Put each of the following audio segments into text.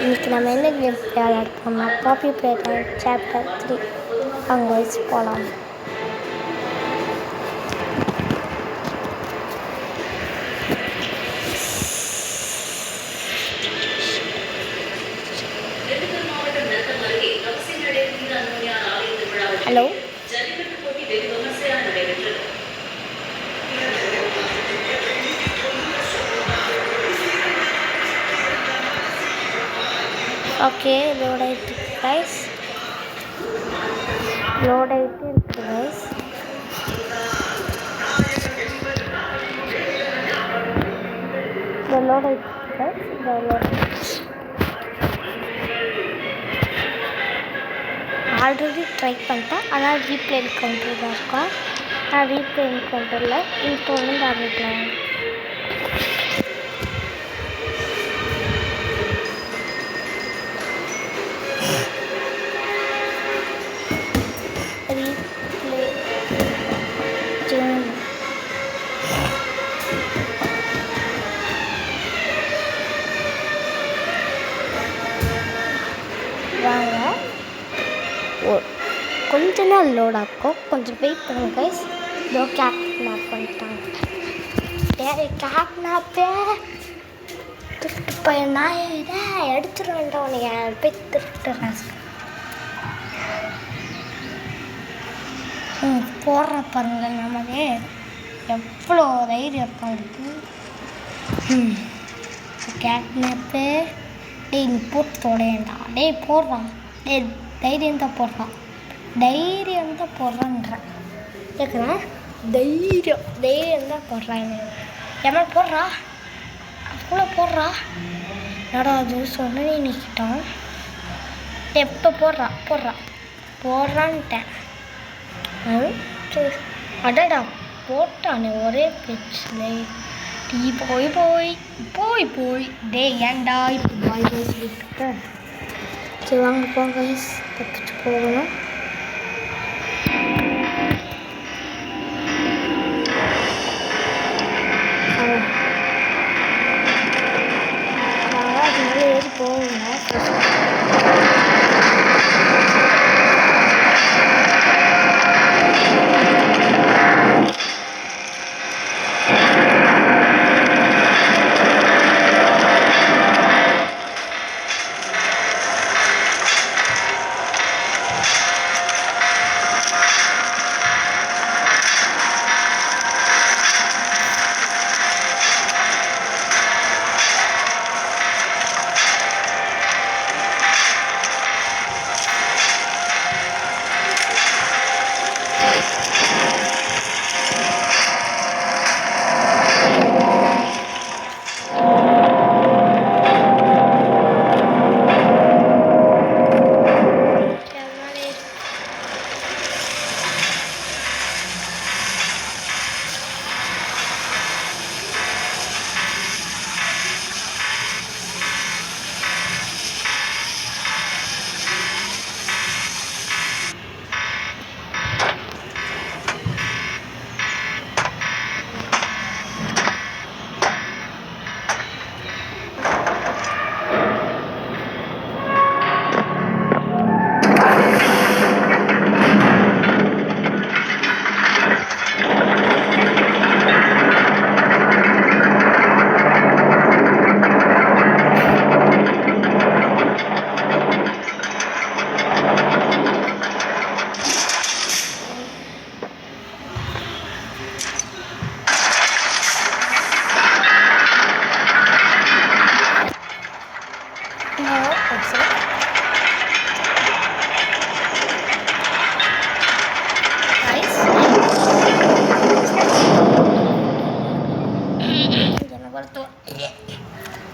இன்றைக்கி நம்ம என்ன கேம் விளையாடுறோம்னா பாப்பி பிளேடைம் சாப்டர் 3 அங்கே வச்சு போகலாம். ஹலோ ஓகே, லோட் ஆகிட்டு இருக்கு கைஸ். லோட் ஆகிட்டு இருக்கு கைஸ். லோட் ஆகிட்டு இருக்கு கைஸ். ஆல்ரெடி ட்ரை பண்ணிட்டேன், ஆனால் ரீப்ளே கவுண்டர் தான் இருக்கும். நான் ரீப்ளே கவுண்டரில் இப்போ வந்து ஆரம்பிக்கலாம். வாங்க, கொஞ்ச நாள் லோட் ஆகும், கொஞ்சம் வெயிட் பண்ணுங்க கைஸ். இதோ கேப்னாப் பண்ணிட்டாங்க. கேப்னாப்பே திருட்டு பையன், நான் இதை எடுத்துட வேண்டாம். உனக்கு போய் திருட்டுறேன். போடுற பாருங்க, நம்மளே எவ்வளோ தைரியம் இருக்கும் இருக்கு. கேப்னாப்பு டேய், நீ போட்டு தொடையண்டா. டேய் போடுறான், டே தைரியம் தான் போடுறான், தைரியம் தான் போடுறான்றேன். கேட்குறேன், தைரியம் தான் போடுறான். எம்மா போடுறா, அவ்வளோ போடுறா. என்னடா அது சொன்னே நிற்கிட்டான். எப்போ போடுறான்ட்டேன். அடடா போட்டானே ஒரே பேச்சில். டீ போய் டே ஏன்டா இப்போ பாய் சொல்லிட்டு. சரி வாங்க போங்க கைஸ், தப்பிச்சு போகணும். அதனால ஏறி போகுங்க.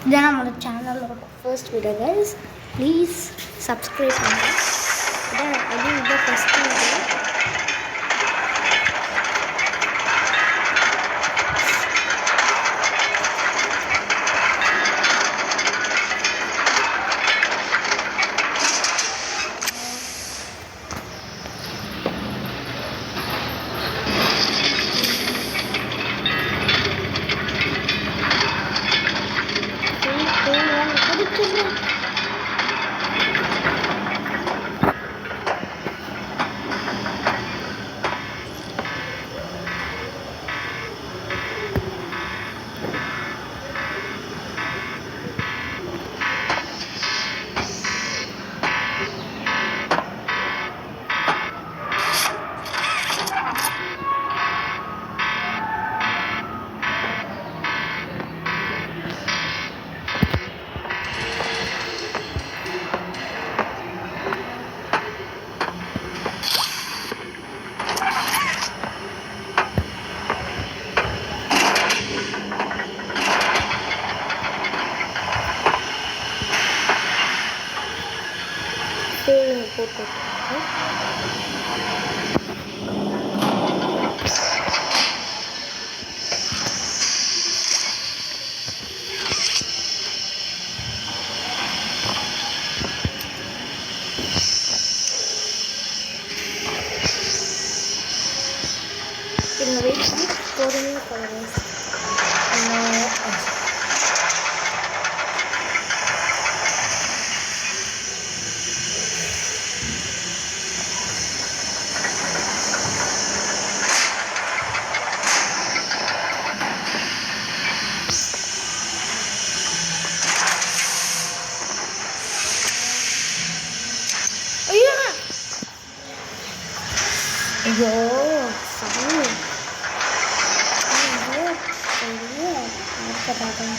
இதான் நம்மளோட சேனலோட first video guys. Please subscribe பண்ணுங்கள். இதான் ஃபஸ்ட் வீடியோ. போட்டு இந்த வெயிட் பண்ணி பொறுமையாக போடுங்க. ஐயோ சாமி பெரிய ஆர்ப்பாட்டம்.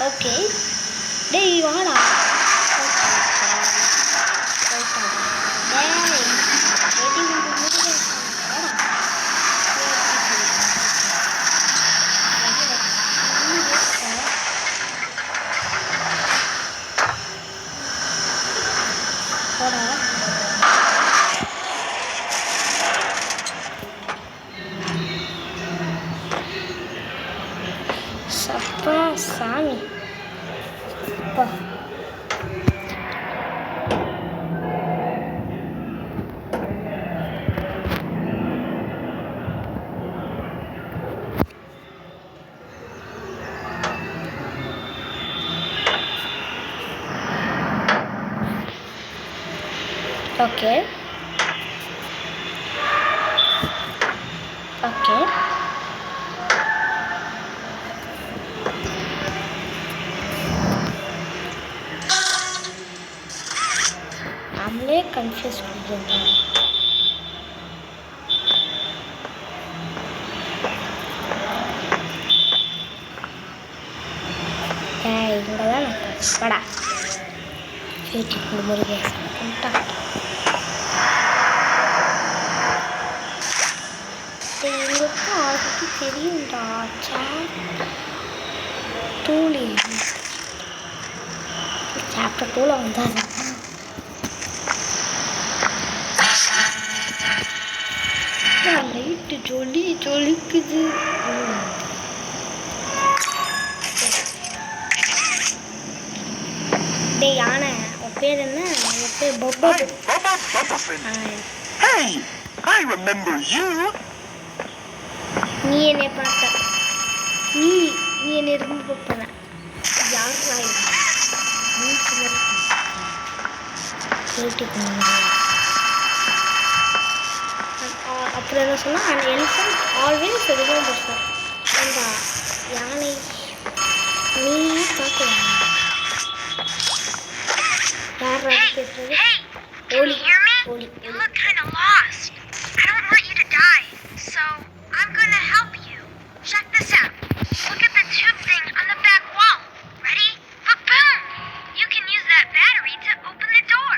ஓகே டேய் வாடா. சப்பா சாமி அப்பா. ஓகே ஓகே நம்மளே கன்ஃபியூஸ் பண்ணிட்டோம். இங்கே தான் வாடா கேட்டு முருகேசன் எங்களுக்கு ஆல்ரெடி தெரியும்டா. தூளி சாப்டர் 2ல வந்தாது. லைட்டு ஜொலிக்குது. டேய் யானை உன் பேர் என்ன? உன் பேர் Papa. Hey, I remember you. நீ என்னை பார்த்த நீ என்னை ரொம்ப பார்ப்பன யாருக்கா கேட்டு. அப்புறம் என்ன சொன்னால் அந்த எலிஃபண்ட் ஆல்வேஸ் ரிமெம்பர் சார். அந்த யானை நீ பார்க்க யார் பேசுறது? ஓலி ஓலி. You look kind of lost. I don't want you to die, so I'm gonna help you. Check this out. Look at the tube thing on the back wall. Ready? Ba-boom! You can use that battery to open the door.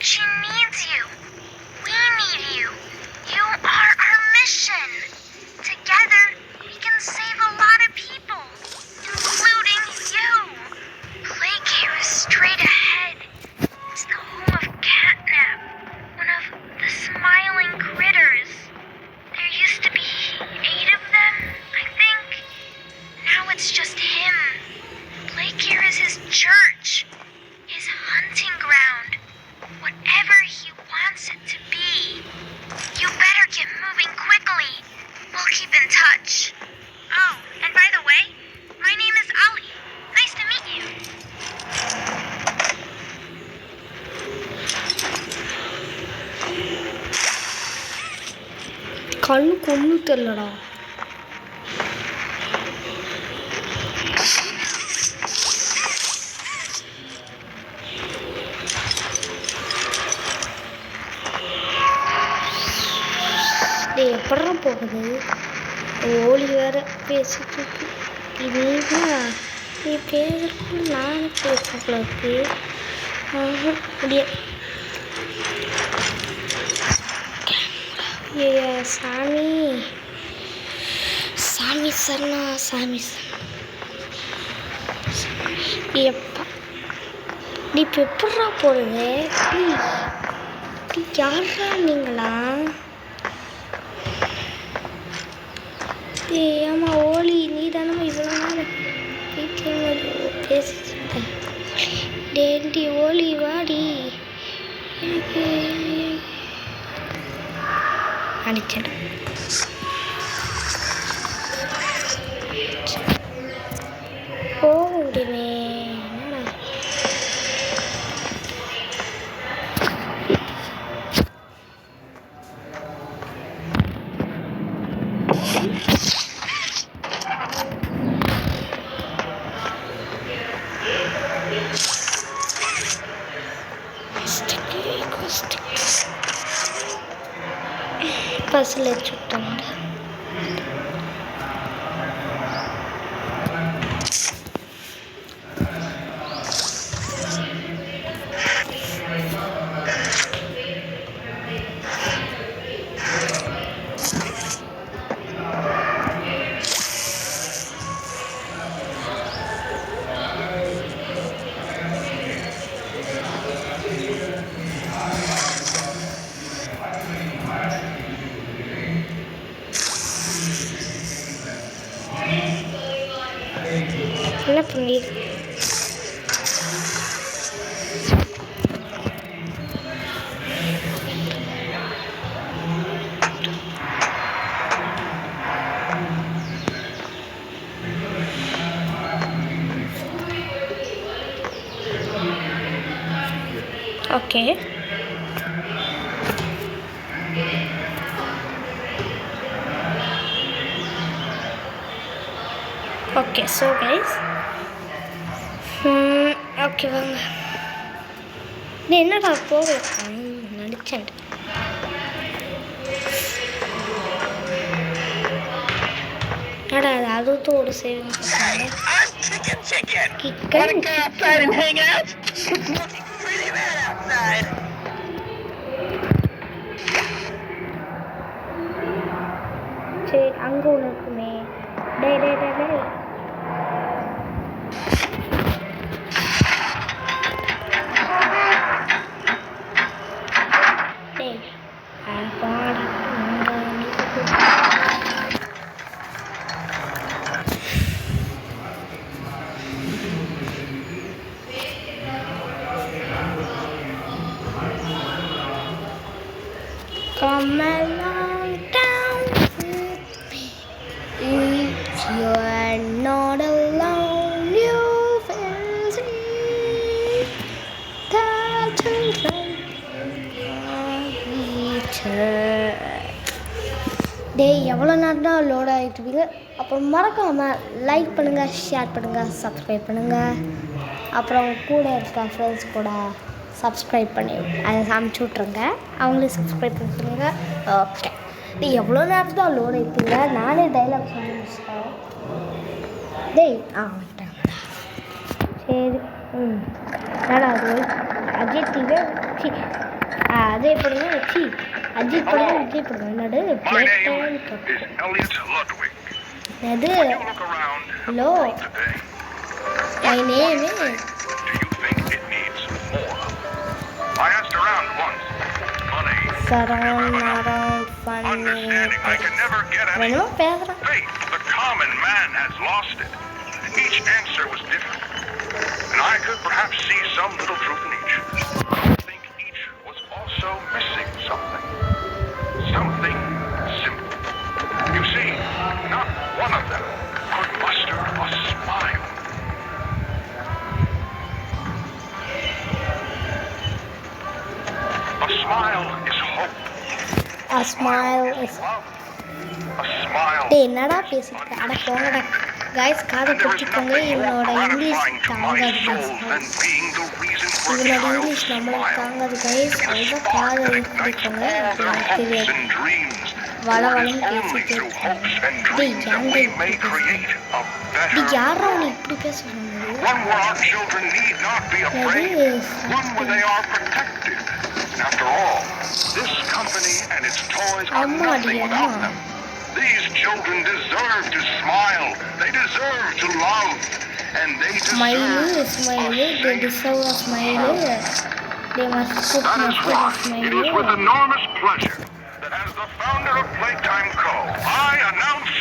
She needs you. We need you. You mission. Together, we can save a lot of people, including you. Playcare is straight ahead. It's the home of Catnap, one of the smiling critters. There used to be 8 of them, I think. Now it's just him. Playcare is his church, his hunting ground, whatever he wants it to be. You better get moving quickly. We'll keep in touch. Oh, and by the way, my name is Ali. Nice to meet you. கண்ணுக்கு ஒன்றும் தெரியலடா. எப்படா போகுது? ஓலி வேற பேசிட்டு இருக்கு. இதுதான் நீ பேசுறதுக்கு நானும் பேசப்பல இருக்கு. அப்படியே சாமி சாமி சரணா சாமி எப்பா நீ இப்போ எப்படா போடுது? யாரா நீங்களா? ஏமா ஓலி நீ தானம்மா இவ்வளோ நேரம் பேசிட்டு டேண்டி ஓலி வாடி எனக்கு அடிச்சிடும். போக முடியுமே என்னடா? பஸ்ஸில் வச்சுட்டாங்க. என்ன பண்ணி okay okay so guys okay வாங்க. நீ என்னடா போக நடிச்சேன். என்னடா அது அதுவும் ஒரு சேவிங் கிக்கன் சரி அங்கே ஒன்று இருக்குமே. டே டே டே டே come along down with me. If you're not alone, you will see that children டேய் எவ்வளோ நேரம் தான் லோட் ஆகிட்டு. அப்புறம் மறக்காமல் லைக் பண்ணுங்கள், ஷேர் பண்ணுங்கள், சப்ஸ்கிரைப் பண்ணுங்கள். அப்புறம் கூட இருக்க ஃப்ரெண்ட்ஸ் கூட சப்ஸ்கிரைப் பண்ணி அதை அமுச்சு விட்ருங்க. அவங்களே சப்ஸ்கிரைப் பண்ணி சொல்லுங்க. ஓகே நீ எவ்வளோ நேரம் தான் லோட் ஆகிட்டீங்க. நானே டைலாக் சொல்லி முடிச்சிட்டேன். டேய் வந்துட்டாங்க. சரி என்னடா அது அஜய் டிவி அஜய் படம் வச்சு அஜித் படம் விஜய் படம் என்னது My name is Elliot Ludwig. அது When you look around the Hello. world today, my name do you think it needs more? I asked around once. Money, Saravan funny understanding I can never get any. வேணுமா பேசுகிறேன் Faith, the common man has lost it. Each answer was different, and I could perhaps see some little truth in each. I think each was also missing something. Something simple. You see, not one of them could muster a smile. A smile is hope. A smile is love. A smile. டேய் என்னடா பேசிட்டு அட போங்கடா guys காதை And there is பற்றிக்கோங்க nothing இவனோட more English gratifying to my தாங்காது soul than guys. being the reason for a இவனோட child's English நம்மளுக்கு smile. தாங்காது கைஸ் To be the அதுதான் spark காதை that ignites பற்றிக்கோங்க all their எனக்கு hopes தெரியாது and dreams. வள For it is வளன்னு only பேசிட்டு through இருக்காங்க hopes and டேய் dreams that ஏன்டா we இப்படி may பேசுற create a டேய் better யாரா world. நீ இப்படி பேச சொன்னது One where our children need not be afraid. One where they are protected. After all, this company and its toys are Amma nothing dear, without Amma. them. These children deserve to smile. They deserve to love. And they smile deserve smile they deserve a smile they must put That is must why it smile is with enormous pleasure that as the founder of Playtime Co., I announce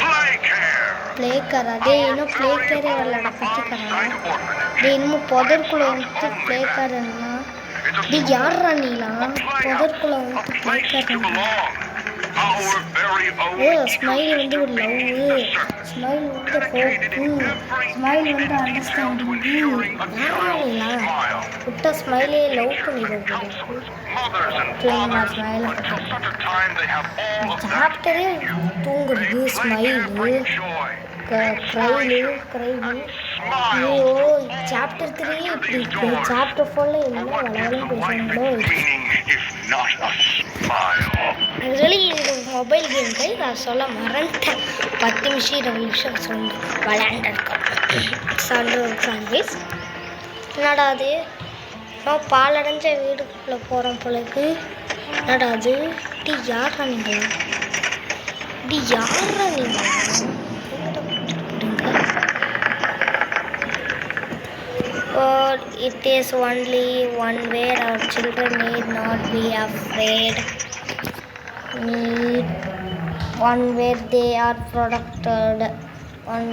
Playcare. Playcare day இன்னும் play கேரே வரலடா பச்சிக்கறா டே இன்னும் புதற்குள்ள வந்துட்டு ப்ளே காரன்னா டே யாரா நீலாம் புதற்குள்ள வந்துட்டு ப்ளே காரன்னா Our very own oh smile வந்து ஒரு லவ் ஸ்மைல் வந்து ஹோப்பு ஸ்மைல் வந்து அண்டர்ஸ்டாண்டிங்கு யாரா நீலாம் விட்ட ஸ்மைலே லவ் பண்ணிடுறது mothers and பிள்ளைங்க fathers ஸ்மைலை until such a time they have all of that சாப்பிட்டதே தூங்குறது ஸ்மைலு joy. க்ரைலு ஐயோ சாப்டர் 3 இப்படி இருக்கு சாப்டர் 4ல என்ன வளவலும் பேசுறாங்களோ Meaning, if not a smile. Actually இது மொபைல் கேம் கை நான் சொல்ல மறந்துட்டேன் 10 நிமிஷம் 20 நிமிஷம் சொன்ன விளையாண்டுருக்கோம் சர்வீஸ் என்னடா அது நான் பாலடைஞ்ச வீடுக்குள்ளே போகிறோம் போலக்கு என்னடா அது டி யாரா நீங்கள் டி யாரா நீங்கள் Or it is only one way our children need not be afraid. Need one where they are protected. One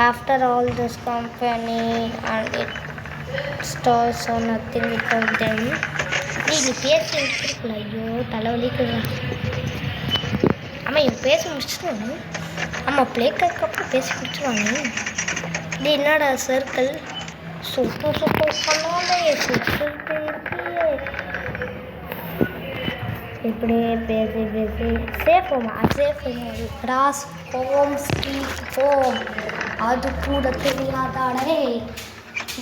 after all this company and it stores so nothing without them. நீ பேசிட்டு இருக்கல ஐயோ தலைவலிக்குதா ஆமாம் இவன் பேசி முடிச்சிடுவாங்க ஆமாம் பிளேக்கு அப்புறம் பேசி முடிச்சிடுவாங்க இது என்னடா சர்க்கிள் சூப்பர் பண்ணாலே சுற்றிட்டு இப்படியே பேசி சேஃபோமா safe cross home street home அது கூட தெரியாதாடே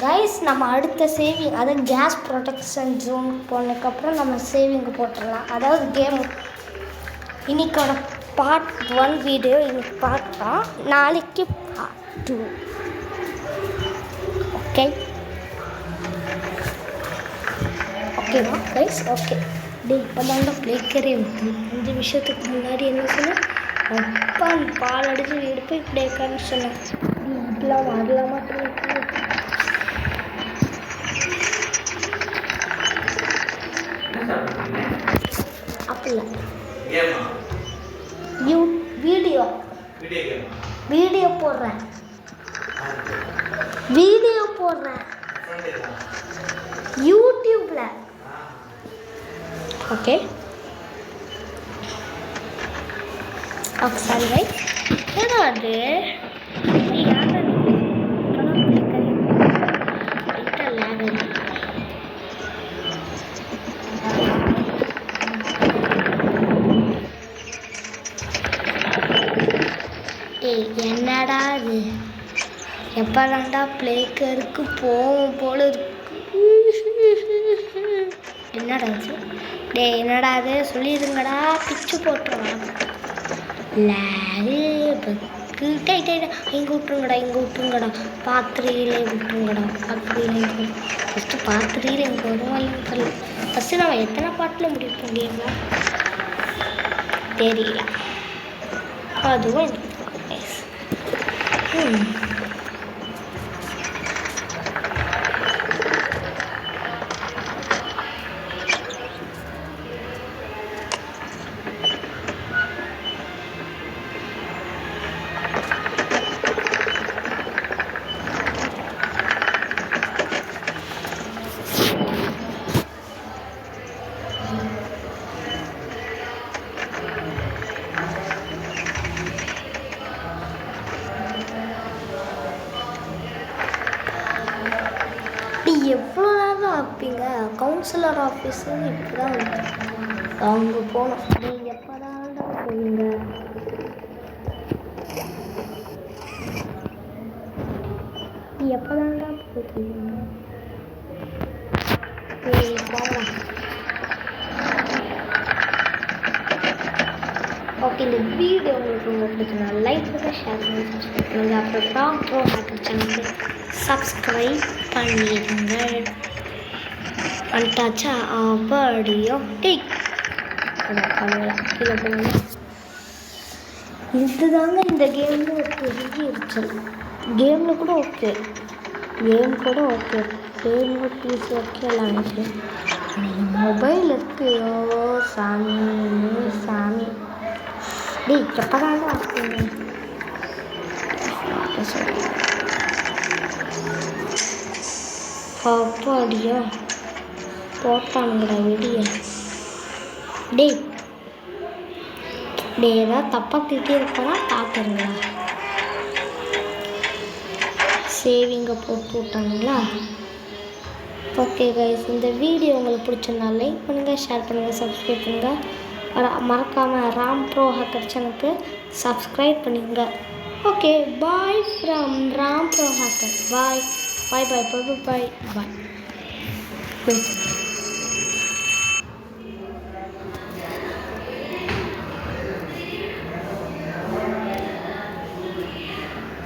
கைஸ் நம்ம அடுத்த சேவிங் அதாவது கேஸ் ப்ரொடெக்ஷன் ஜோன் போனதுக்கப்புறம் நம்ம சேவிங்கு போட்டுடலாம் அதாவது கேம் இன்னைக்கோட பார்ட் 1 வீடியோ இன்னைக்கு பார்க்கலாம் நாளைக்கு பார்ட் 2 ஓகேவா கைஸ் ஓகே டே இப்போ தாண்டா பிளேக்கரே வந்து 5 விஷயத்துக்கு முன்னாடி என்ன சொன்னேன் அப்பா பால் அடிச்சு வீடு போய் பிளேக்கர்னு சொன்னேன் இப்பெல்லாம் வரலாமா அப்படிலாம் வீடியோ போடுறேன் யூடியூப்ல ஓகே சாரி வை ஏதோ அது என்னடா அது எப்போதாண்டா பிளேக்கருக்கு போவோம் போல இருக்கு என்னடா இது டே என்னடா அது சொல்லிடுங்கடா பிச்சு போட்டுருவாங்க லேகு இருக்கு. இங்கே விட்டுருங்கடா பாத்திரையிலே விட்டுருங்கடா. பாத்திரையிலே ஃபஸ்ட்டு பாத்திரையில் இங்கே வருவாங்க தெரியல. ஃபஸ்ட்டு நம்ம எத்தனை பாட்டில் முடிப்போம் கேமில் தெரியல. அதுவும் எவ்வளோ நேரம் ஆப்பீங்க? கவுன்சிலர் ஆஃபீஸுன்னு இப்படி தான் அங்கே போகணும். நீங்கள் எப்போ தான் போவீங்க? எப்போ தான்டா போவீங்க? போகலாம். ஓகே, இந்த வீடியோ உங்களுக்கு ரொம்ப பிடிச்சிருந்தா லைக் பண்ணுங்க, ஷேர் பண்ணுங்க, சப்ஸ்கிரைப் பண்ணுங்கள். அப்புறம் ராம் ப்ரோ ஹேக்கர் சேனலுக்கு சப்ஸ்கிரைப் பண்ணிடுங்க. வந்துட்டாச்சா? அப்படியோ டிக் கீழே போங்க. இதுதாங்க இந்த கேமில் ஒரு பெரிய எரிச்சல். கேமில் கூட ஓகே, கேம் பிசி ஓகே எல்லாம் நினைச்சு மொபைல் இருக்குயோ சாமி டேய் எப்போதான் அப்பாடியா போட்டானுங்கடா வெளியே. டேய் ஏதாவது தப்பாக திட்டிருப்பா பார்த்துருங்களா? சேவிங்கை போட்டு விட்டாங்களா? ஓகே கைஸ், இந்த வீடியோ உங்களுக்கு பிடிச்சிருந்தா லைக் பண்ணுங்கள், ஷேர் பண்ணுங்கள், சப்ஸ்கிரைப் பண்ணுங்கள். மறக்காமல் ராம் ப்ரோ ஹேக்கர் சேனலுக்கு சப்ஸ்கிரைப் பண்ணிடுங்க. Okay, bye from Ram bro hacker. Bye.